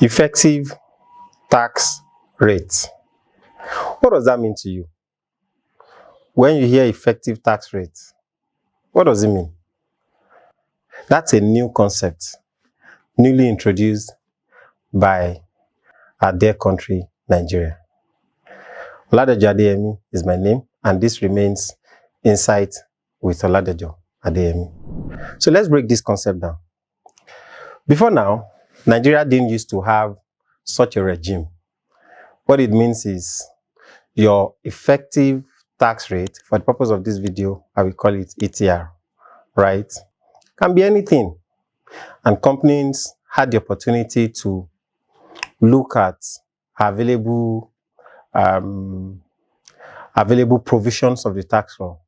Effective tax rate. What does that mean to you? When you hear effective tax rate, what does it mean? That's a new concept, newly introduced by our dear country, Nigeria. Oladejo Adeyemi is my name, and this remains Insight with Oladejo Adeyemi. So let's break this concept down. Before now, Nigeria didn't used to have such a regime. What it means is your effective tax rate, for the purpose of this video, I will call it ETR, right? Can be anything. And companies had the opportunity to look at available provisions of the tax law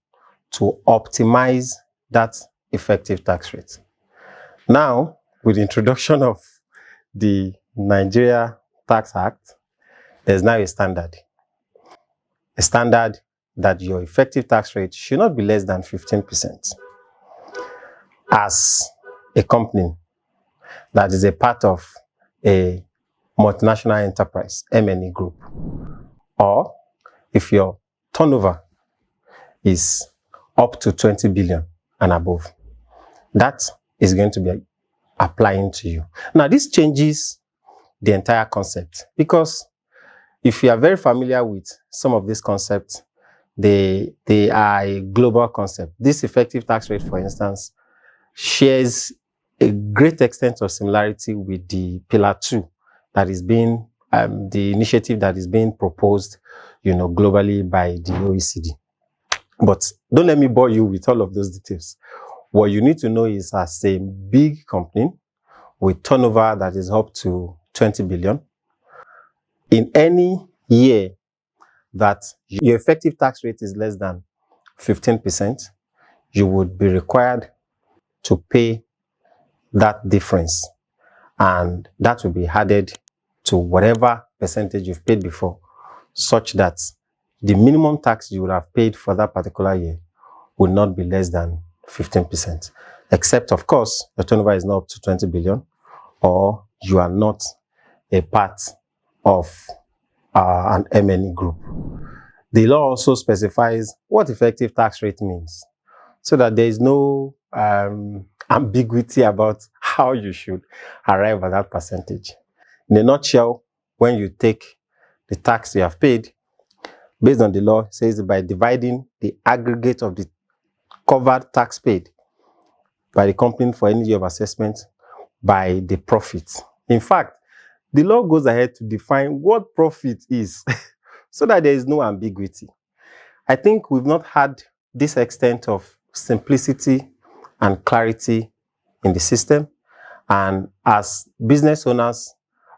to optimize that effective tax rate. Now, with the introduction of the Nigeria Tax Act, there's now a standard that your effective tax rate should not be less than 15% as a company that is a part of a multinational enterprise, M&E group, or if your turnover is up to 20 billion and above. That is going to be applying to you. Now, this changes the entire concept, because if you are very familiar with some of these concepts, they are a global concept. This effective tax rate, for instance, shares a great extent of similarity with the Pillar 2 that is being, the initiative that is being proposed, globally by the OECD. But don't let me bore you with all of those details. What you need to know is, as a big company with turnover that is up to 20 billion, in any year that your effective tax rate is less than 15%, you would be required to pay that difference, and that will be added to whatever percentage you've paid before, such that the minimum tax you would have paid for that particular year will not be less than 15%, except, of course, your turnover is not up to 20 billion or you are not a part of an M&E group. The law also specifies what effective tax rate means, so that there is no ambiguity about how you should arrive at that percentage. In a nutshell, when you take the tax you have paid, based on the law, it says by dividing the aggregate of the covered tax paid by the company for any year of assessment by the profit. In fact, the law goes ahead to define what profit is so that there is no ambiguity. I think we've not had this extent of simplicity and clarity in the system. And as business owners,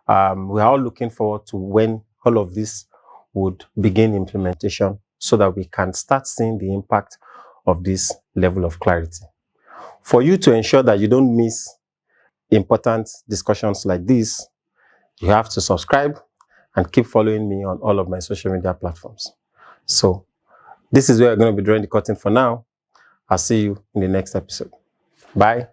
we are all looking forward to when all of this would begin implementation, so that we can start seeing the impact of this level of clarity. For you to ensure that you don't miss important discussions like this, you have to subscribe and keep following me on all of my social media platforms. So this is where I'm going to be drawing the curtain for now. I'll see you in the next episode. Bye.